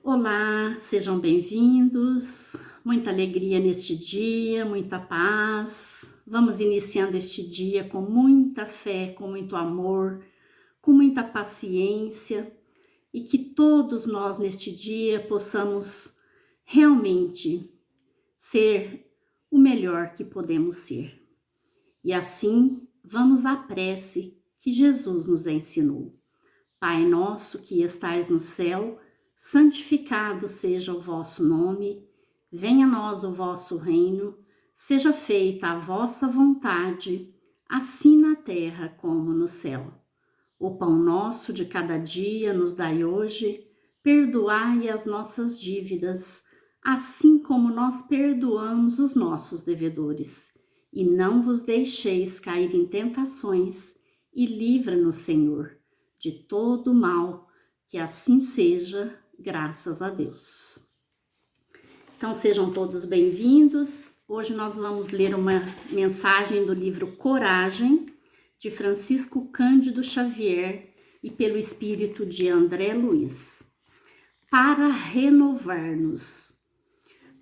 Olá, sejam bem-vindos. Muita alegria neste dia, muita paz. Vamos iniciando este dia com muita fé, com muito amor, com muita paciência e que todos nós neste dia possamos realmente ser o melhor que podemos ser. E assim, vamos à prece que Jesus nos ensinou. Pai nosso que estais no céu, santificado seja o vosso nome, venha a nós o vosso reino, seja feita a vossa vontade, assim na terra como no céu. O pão nosso de cada dia nos dai hoje, perdoai as nossas dívidas, assim como nós perdoamos os nossos devedores. E não vos deixeis cair em tentações, e livra-nos, Senhor, de todo mal, que assim seja, graças a Deus. Então sejam todos bem-vindos. Hoje nós vamos ler uma mensagem do livro Coragem, de Francisco Cândido Xavier e pelo espírito de André Luiz. Para renovar-nos.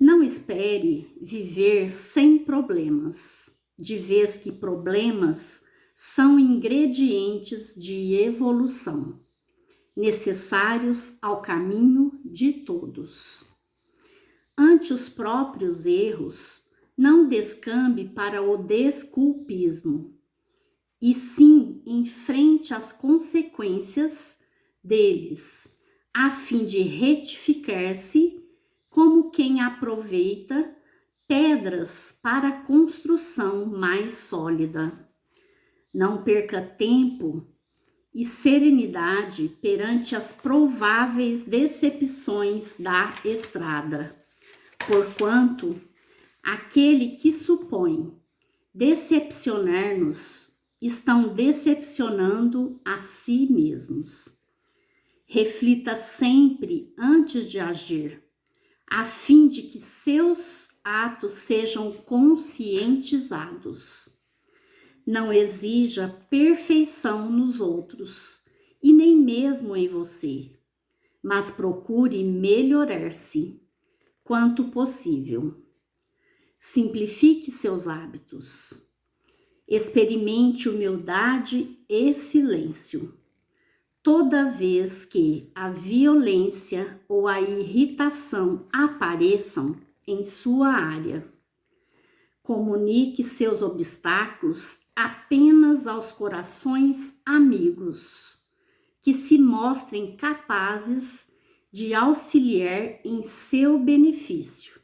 Não espere viver sem problemas, de vez que problemas são ingredientes de evolução, necessários ao caminho de todos. Ante os próprios erros, não descambe para o desculpismo, e sim enfrente as consequências deles, a fim de retificar-se como quem aproveita pedras para a construção mais sólida. Não perca tempo e serenidade perante as prováveis decepções da estrada, porquanto aquele que supõe decepcionar-nos estão decepcionando a si mesmos. Reflita sempre antes de agir, a fim de que seus atos sejam conscientizados. Não exija perfeição nos outros e nem mesmo em você, mas procure melhorar-se quanto possível. Simplifique seus hábitos. Experimente humildade e silêncio. Toda vez que a violência ou a irritação apareçam em sua área, comunique seus obstáculos apenas aos corações amigos, que se mostrem capazes de auxiliar em seu benefício,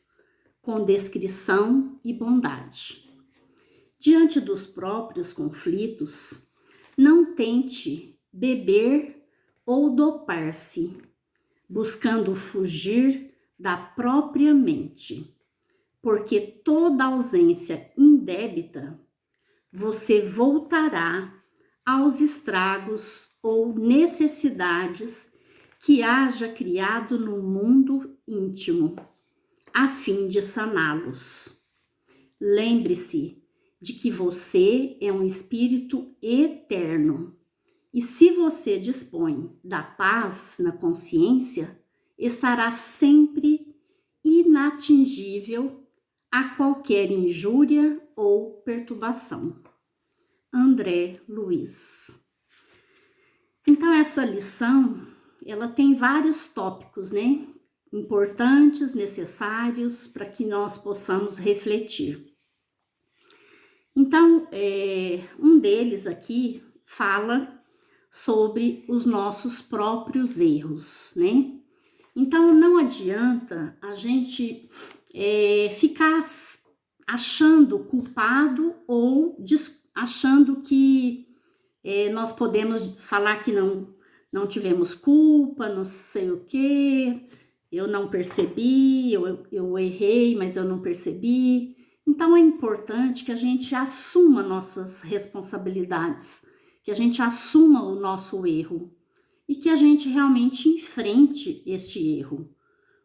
com discrição e bondade. Diante dos próprios conflitos, não tente beber ou dopar-se, buscando fugir da própria mente, porque toda ausência indébita você voltará aos estragos ou necessidades que haja criado no mundo íntimo, a fim de saná-los. Lembre-se de que você é um espírito eterno, e se você dispõe da paz na consciência, estará sempre inatingível a qualquer injúria ou perturbação. André Luiz. Então essa lição, ela tem vários tópicos, né? Importantes, necessários para que nós possamos refletir. Então, um deles aqui fala sobre os nossos próprios erros, né? Então não adianta a gente ficar achando culpado ou achando que nós podemos falar que não tivemos culpa, não sei o quê, eu não percebi, eu errei, mas eu não percebi. Então é importante que a gente assuma nossas responsabilidades, que a gente assuma o nosso erro e que a gente realmente enfrente este erro.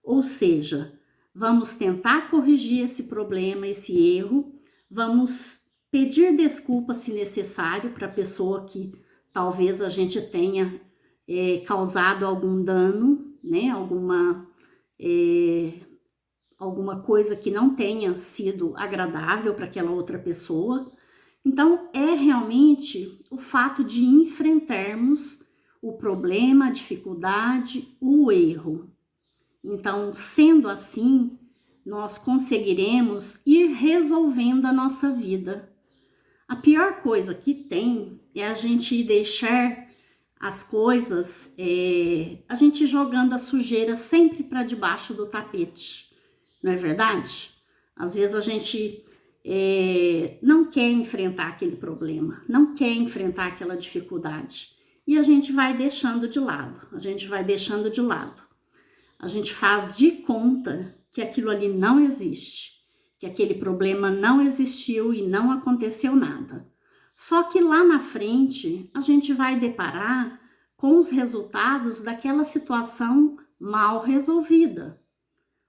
Ou seja, vamos tentar corrigir esse problema, esse erro, vamos pedir desculpa se necessário para a pessoa que talvez a gente tenha causado algum dano, né? alguma coisa que não tenha sido agradável para aquela outra pessoa. Então, é realmente o fato de enfrentarmos o problema, a dificuldade, o erro. Então, sendo assim, nós conseguiremos ir resolvendo a nossa vida. A pior coisa que tem é a gente deixar as coisas, a gente jogando a sujeira sempre para debaixo do tapete, não é verdade? Às vezes a gente não quer enfrentar aquele problema, não quer enfrentar aquela dificuldade e a gente vai deixando de lado, a gente vai deixando de lado. A gente faz de conta que aquilo ali não existe, que aquele problema não existiu e não aconteceu nada. Só que lá na frente a gente vai deparar com os resultados daquela situação mal resolvida,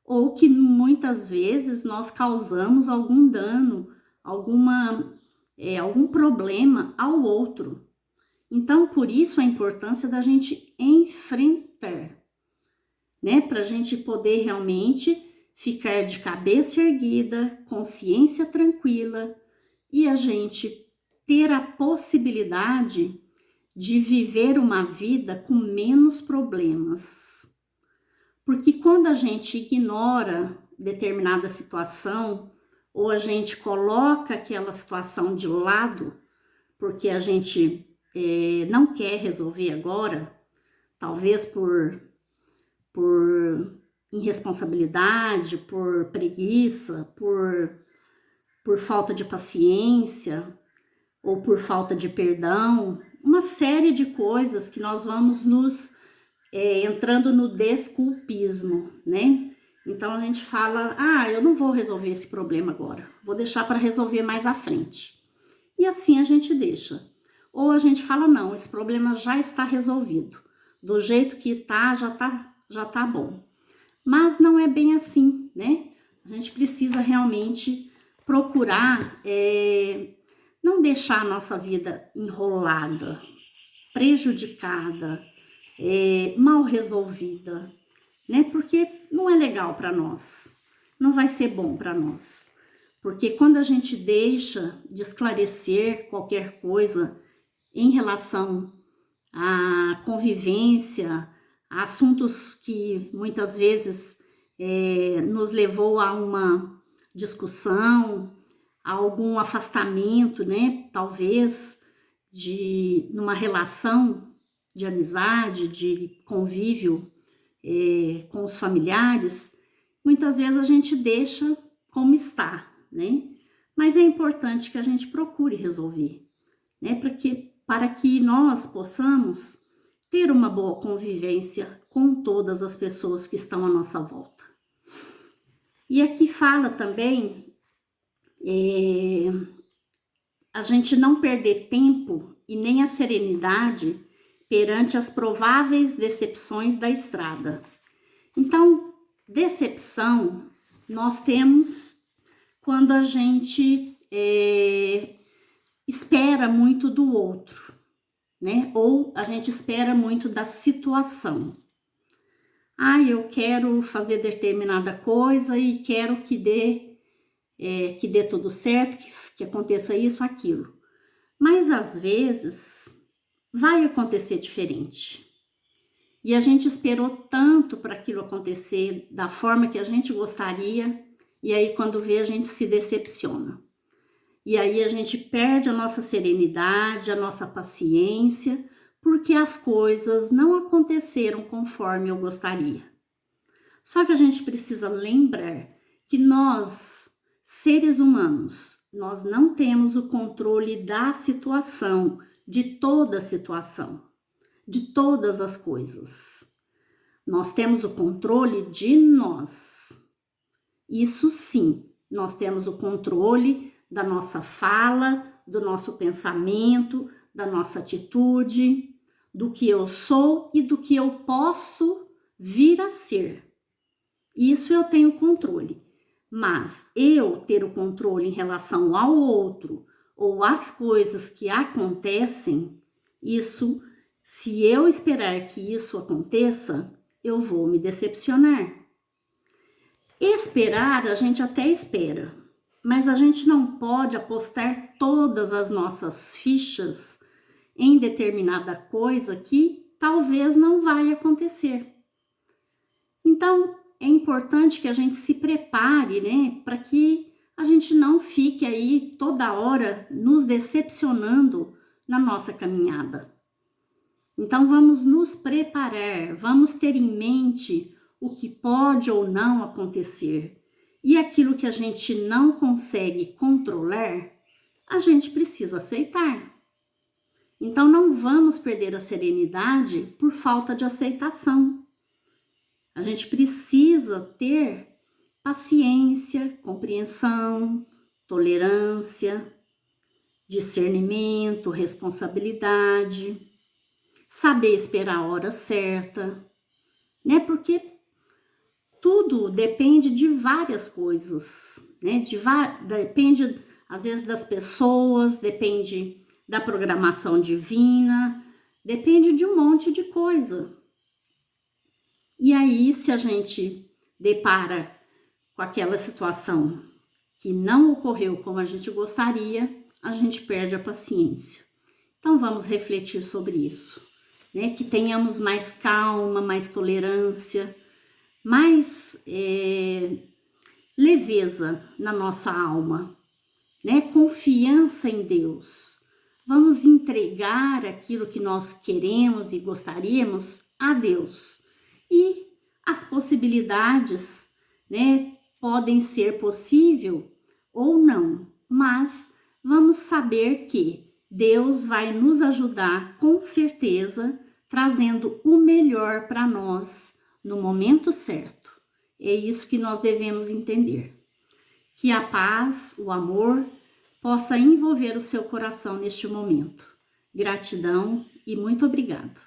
ou que muitas vezes nós causamos algum dano, algum problema ao outro. Então, por isso a importância da gente enfrentar, né? Para a gente poder realmente ficar de cabeça erguida, consciência tranquila e a gente ter a possibilidade de viver uma vida com menos problemas. Porque quando a gente ignora determinada situação ou a gente coloca aquela situação de lado, porque a gente não quer resolver agora, talvez por irresponsabilidade, por preguiça, por falta de paciência ou por falta de perdão, uma série de coisas que nós vamos nos entrando no desculpismo, né? Então a gente fala, eu não vou resolver esse problema agora, vou deixar para resolver mais à frente. E assim a gente deixa. Ou a gente fala, não, esse problema já está resolvido, do jeito que tá, já tá bom. Mas não é bem assim, né? A gente precisa realmente procurar não deixar a nossa vida enrolada, prejudicada, mal resolvida, né? Porque não é legal para nós, não vai ser bom para nós. Porque quando a gente deixa de esclarecer qualquer coisa em relação à convivência, a assuntos que muitas vezes nos levou a uma discussão, a algum afastamento, né? Talvez numa relação de amizade, de convívio com os familiares, muitas vezes a gente deixa como está, né? Mas é importante que a gente procure resolver, né? Para que nós possamos ter uma boa convivência com todas as pessoas que estão à nossa volta. E aqui fala também a gente não perder tempo e nem a serenidade perante as prováveis decepções da estrada. Então, decepção nós temos quando a gente espera muito do outro, né? Ou a gente espera muito da situação. Eu quero fazer determinada coisa e quero que dê tudo certo, que aconteça isso, aquilo. Mas às vezes vai acontecer diferente. E a gente esperou tanto para aquilo acontecer da forma que a gente gostaria, e aí quando vê a gente se decepciona. E aí a gente perde a nossa serenidade, a nossa paciência, porque as coisas não aconteceram conforme eu gostaria. Só que a gente precisa lembrar que nós, seres humanos, nós não temos o controle da situação, de toda a situação, de todas as coisas. Nós temos o controle de nós. Isso sim, nós temos o controle da nossa fala, do nosso pensamento, da nossa atitude, do que eu sou e do que eu posso vir a ser. Isso eu tenho controle. Mas eu ter o controle em relação ao outro ou às coisas que acontecem, isso, se eu esperar que isso aconteça, eu vou me decepcionar. Esperar, a gente até espera, mas a gente não pode apostar todas as nossas fichas em determinada coisa que talvez não vai acontecer. Então, é importante que a gente se prepare, né, para que a gente não fique aí toda hora nos decepcionando na nossa caminhada. Então, vamos nos preparar, vamos ter em mente o que pode ou não acontecer. E aquilo que a gente não consegue controlar, a gente precisa aceitar. Então, não vamos perder a serenidade por falta de aceitação. A gente precisa ter paciência, compreensão, tolerância, discernimento, responsabilidade, saber esperar a hora certa, né? Porque tudo depende de várias coisas, né? Depende, às vezes, das pessoas, depende da programação divina, depende de um monte de coisa. E aí, se a gente depara com aquela situação que não ocorreu como a gente gostaria, a gente perde a paciência. Então, vamos refletir sobre isso, né? Que tenhamos mais calma, mais tolerância, mais leveza na nossa alma, né? Confiança em Deus. Vamos entregar aquilo que nós queremos e gostaríamos a Deus. E as possibilidades, né, podem ser possível ou não, mas vamos saber que Deus vai nos ajudar com certeza, trazendo o melhor para nós no momento certo. É isso que nós devemos entender. Que a paz, o amor, possa envolver o seu coração neste momento. Gratidão e muito obrigado.